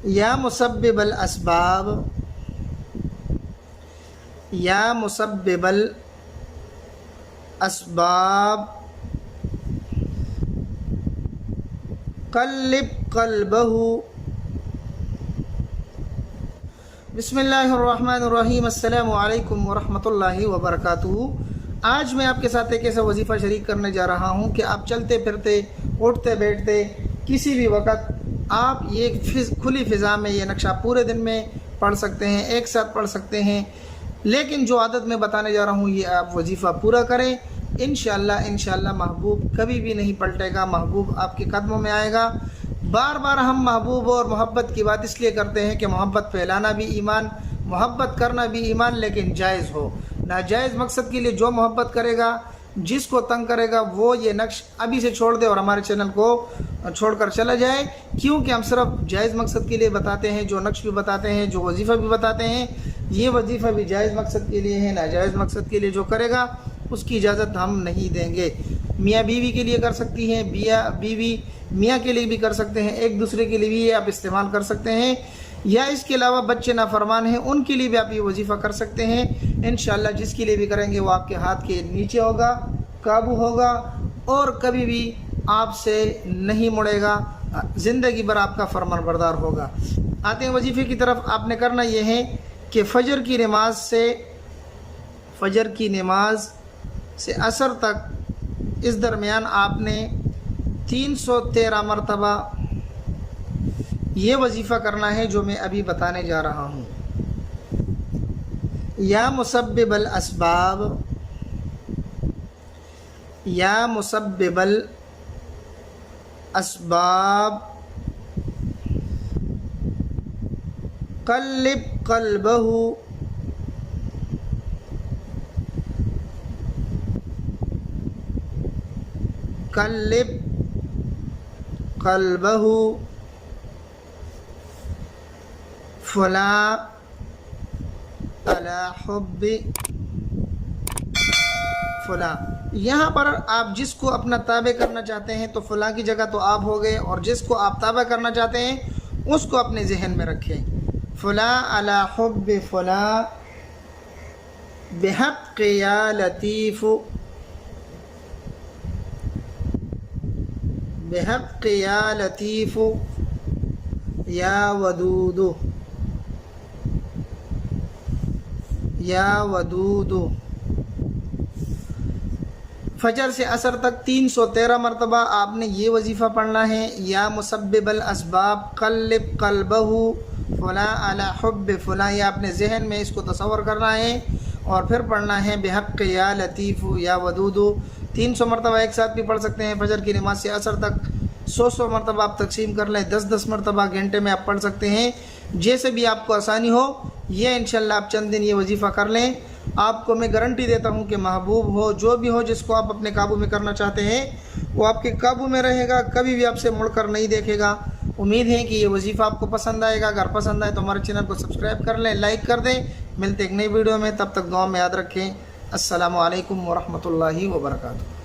یا مسبب الاسباب، یا مسبب الاسباب قلب قلبہ۔ بسم اللہ الرحمن الرحیم۔ السلام علیکم ورحمۃ اللہ وبرکاتہ۔ آج میں آپ کے ساتھ ایک ایسا وظیفہ شریک کرنے جا رہا ہوں کہ آپ چلتے پھرتے، اٹھتے بیٹھتے، کسی بھی وقت آپ یہ کھلی فضا میں یہ نقشہ پورے دن میں پڑھ سکتے ہیں، ایک ساتھ پڑھ سکتے ہیں۔ لیکن جو عادت میں بتانے جا رہا ہوں یہ آپ وظیفہ پورا کریں، انشاءاللہ محبوب کبھی بھی نہیں پلٹے گا، محبوب آپ کے قدموں میں آئے گا۔ بار بار ہم محبوب اور محبت کی بات اس لیے کرتے ہیں کہ محبت پھیلانا بھی ایمان، محبت کرنا بھی ایمان، لیکن جائز ہو۔ ناجائز مقصد کے لیے جو محبت کرے گا، جس کو تنگ کرے گا، وہ یہ نقش ابھی سے چھوڑ دے اور ہمارے چینل کو چھوڑ کر چلا جائے، کیونکہ ہم صرف جائز مقصد کے لیے بتاتے ہیں، جو نقش بھی بتاتے ہیں، جو وظیفہ بھی بتاتے ہیں، یہ وظیفہ بھی جائز مقصد کے لیے ہے۔ ناجائز مقصد کے لیے جو کرے گا اس کی اجازت ہم نہیں دیں گے۔ میاں بیوی کے لیے کر سکتی ہیں، بیوی میاں کے لیے بھی کر سکتے ہیں، ایک دوسرے کے لیے بھی یہ آپ استعمال کر سکتے ہیں، یا اس کے علاوہ بچے نافرمان ہیں ان کے لیے بھی آپ یہ وظیفہ کر سکتے ہیں۔ انشاءاللہ جس کے لیے بھی کریں گے وہ آپ کے ہاتھ کے نیچے ہوگا، قابو ہوگا اور کبھی بھی آپ سے نہیں مڑے گا، زندگی بھر آپ کا فرمان بردار ہوگا۔ آتے ہیں وظیفے کی طرف۔ آپ نے کرنا یہ ہے کہ فجر کی نماز سے عصر تک اس درمیان آپ نے 313 مرتبہ یہ وظیفہ کرنا ہے جو میں ابھی بتانے جا رہا ہوں۔ یا مسبب الاسباب، یا مسبب الاسباب قلب قلبہ، قلب قلبہ فلاں علی حب فلاں۔ یہاں پر آپ جس کو اپنا تابع کرنا چاہتے ہیں تو فلاں کی جگہ تو آپ ہو گئے، اور جس کو آپ تابع کرنا چاہتے ہیں اس کو اپنے ذہن میں رکھیں۔ فلاں علی حب فلاں بحق یا لطیف، بحق یا لطیف یا ودود، یا ودود۔ فجر سے عصر تک 313 مرتبہ آپ نے یہ وظیفہ پڑھنا ہے۔ یا مسبب الاسباب قلب قلبہ فلاں علی حب فلاں، یہ اپنے ذہن میں اس کو تصور کرنا ہے اور پھر پڑھنا ہے بحق یا لطیف یا ودود۔ 300 مرتبہ ایک ساتھ بھی پڑھ سکتے ہیں۔ فجر کی نماز سے عصر تک 100 مرتبہ آپ تقسیم کر لیں، 10 مرتبہ گھنٹے میں آپ پڑھ سکتے ہیں، جیسے بھی آپ کو آسانی ہو۔ یہ انشاءاللہ آپ چند دن یہ وظیفہ کر لیں، آپ کو میں گارنٹی دیتا ہوں کہ محبوب ہو، جو بھی ہو، جس کو آپ اپنے قابو میں کرنا چاہتے ہیں وہ آپ کے قابو میں رہے گا، کبھی بھی آپ سے مڑ کر نہیں دیکھے گا۔ امید ہے کہ یہ وظیفہ آپ کو پسند آئے گا۔ اگر پسند آئے تو ہمارے چینل کو سبسکرائب کر لیں، لائک کر دیں۔ ملتے ایک نئی ویڈیو میں، تب تک دعا میں یاد رکھیں۔ السلام علیکم ورحمۃ اللہ وبرکاتہ۔